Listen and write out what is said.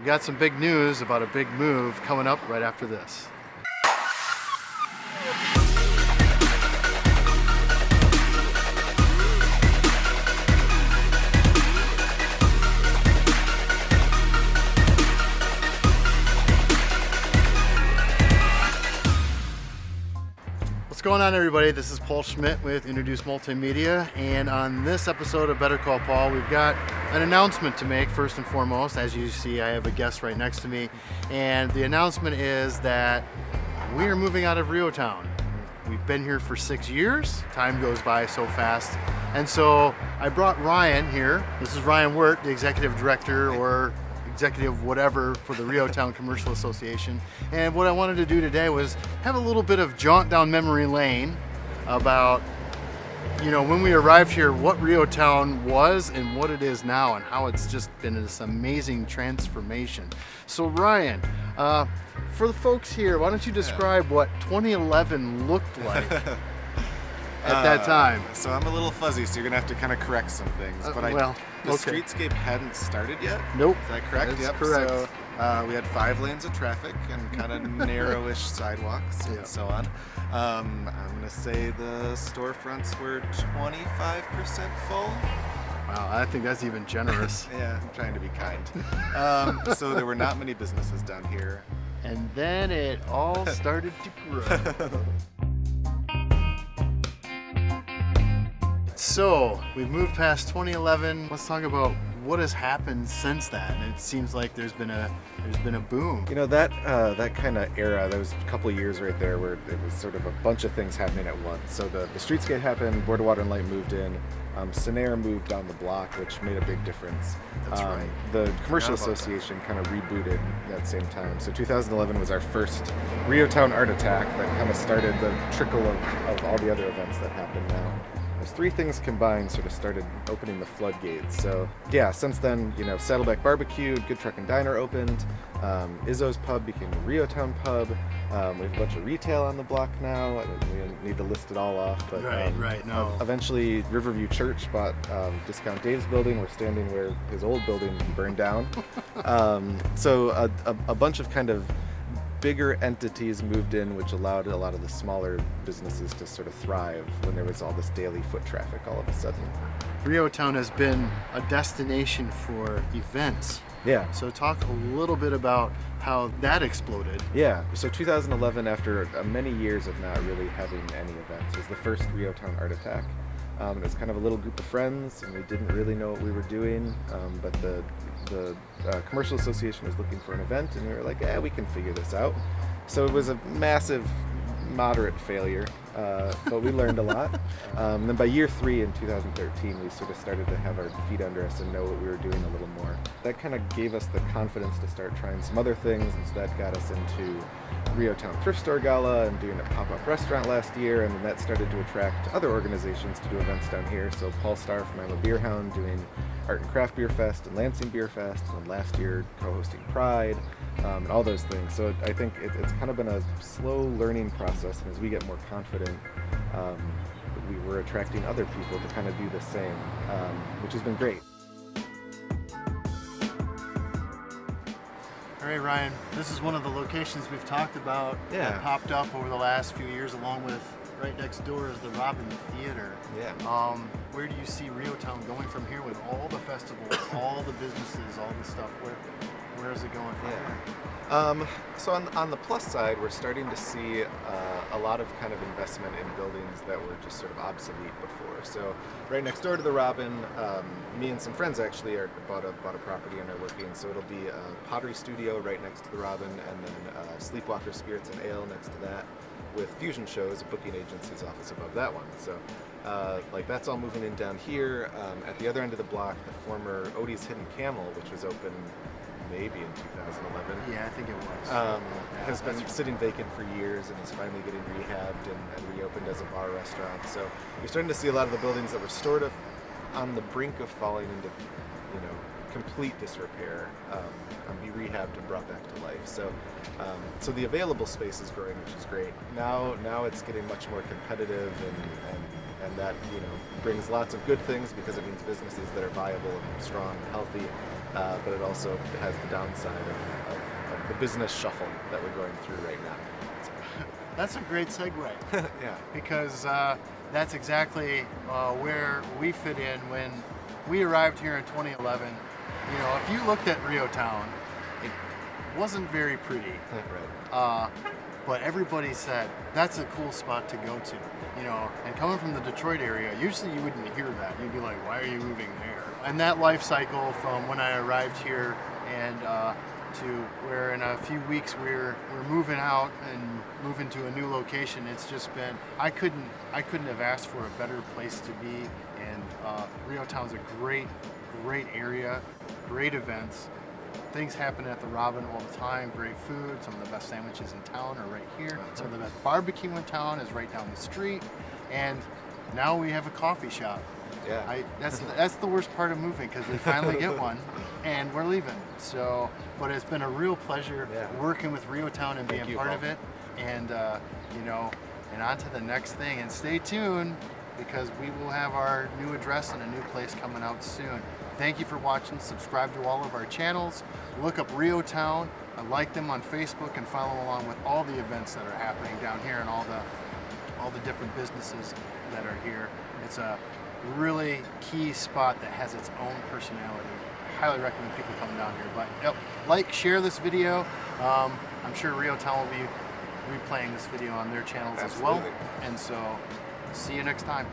got some big news about a big move coming up right after this. What's going on, everybody? This is Paul Schmidt with UnoDeuce Multimedia, and on this episode of Better Call Paul, we've got an announcement to make. First and foremost, as you see, I have a guest right next to me, and the announcement is that we are moving out of REO Town. We've been here for 6 years. Time goes by so fast, and so I brought Ryan here. This is Ryan Wert, the executive director or executive whatever for the REO Town Commercial Association. And what I wanted to do today was have a little bit of jaunt down memory lane about, when we arrived here, what REO Town was and what it is now, and how it's just been this amazing transformation. So Ryan, for the folks here, why don't you describe what 2011 looked like at that time? So I'm a little fuzzy, so you're gonna have to kind of correct some things. But the streetscape hadn't started yet. Nope. Is that correct? That's yep. correct. So we had 5 lanes of traffic and kind of narrowish sidewalks and so on. I'm gonna say the storefronts were 25% full. Wow, I think that's even generous. Yeah, I'm trying to be kind. So there were not many businesses down here. And then it all started to grow. So we've moved past 2011. Let's talk about what has happened since that. And it seems like there's been a boom. That kind of era, there was a couple of years right there where it was sort of a bunch of things happening at once. So the streetscape happened, Board of Water and Light moved in, Scenair moved down the block, which made a big difference. That's right. The Commercial Association kind of rebooted that same time. So 2011 was our first REO Town Art Attack that kind of started the trickle of all the other events that happen now. Those 3 things combined sort of started opening the floodgates. So yeah, since then, Saddleback Barbecue, Good Truck and Diner opened, Izzo's Pub became the REO Town Pub. We have a bunch of retail on the block now. We don't need to list it all off, but no. Eventually Riverview Church bought Discount Dave's building. We're standing where his old building burned down. So a bunch of kind of bigger entities moved in, which allowed a lot of the smaller businesses to sort of thrive when there was all this daily foot traffic all of a sudden. REO Town has been a destination for events. Yeah. So talk a little bit about how that exploded. Yeah. So 2011, after many years of not really having any events, was the first REO Town Art Attack. It was kind of a little group of friends, and we didn't really know what we were doing, but the Commercial Association was looking for an event, and we were like, we can figure this out. So it was a massive, moderate failure, but we learned a lot. And then by year 3 in 2013, we sort of started to have our feet under us and know what we were doing a little more. That kind of gave us the confidence to start trying some other things, and so that got us into REO Town Thrift Store Gala and doing a pop-up restaurant last year, and then that started to attract other organizations to do events down here. So Paul Starr from I'm a Beer Hound doing Art and Craft Beer Fest and Lansing Beer Fest, and last year co-hosting Pride, and all those things. So I think it's kind of been a slow learning process, and as we get more confident, we were attracting other people to kind of do the same, which has been great. All right, Ryan, this is one of the locations we've talked about that popped up over the last few years, along with right next door is the Robin Theater. Yeah. Where do you see REO Town going from here with all the festivals, all the businesses, all the stuff? Where is it going from here? So on the plus side, we're starting to see a lot of kind of investment in buildings that were just sort of obsolete before. So right next door to the Robin, me and some friends actually bought a property and are working. So it'll be a pottery studio right next to the Robin, and then Sleepwalker Spirits and Ale next to that, with Fusion Shows, a booking agency's office above that one. So that's all moving in down here. At the other end of the block, the former Odie's Hidden Camel, which was open maybe in 2011. Yeah, I think it was. Has been sitting vacant for years and is finally getting rehabbed and reopened as a bar restaurant. So you're starting to see a lot of the buildings that were sort of on the brink of falling into, complete disrepair, be rehabbed and brought back to life. So the available space is growing, which is great. Now it's getting much more competitive, and that brings lots of good things because it means businesses that are viable and strong and healthy but it also has the downside of the business shuffle that we're going through right now. That's a great segue. Yeah. Because that's exactly where we fit in when we arrived here in 2011. You know, if you looked at REO Town, it wasn't very pretty. Right. But everybody said that's a cool spot to go to. You know, and coming from the Detroit area, usually you wouldn't hear that. You'd be like, why are you moving there? And that life cycle from when I arrived here and to where in a few weeks we're moving out and moving to a new location. It's just been, I couldn't have asked for a better place to be. And REO Town's a great area, great events. Things happen at the Robin all the time. Great food. Some of the best sandwiches in town are right here. Some of the best barbecue in town is right down the street. And now we have a coffee shop. Yeah. That's the worst part of moving, because we finally get one and we're leaving. So, but it's been a real pleasure working with REO Town and being part of it. And you know, and on to the next thing. And stay tuned, because we will have our new address and a new place coming out soon. Thank you for watching. Subscribe to all of our channels. Look up REO Town. Like them on Facebook and follow along with all the events that are happening down here and all the different businesses that are here. It's a really key spot that has its own personality. I highly recommend people coming down here. But like, share this video. I'm sure REO Town will be replaying this video on their channels as well. And so, see you next time.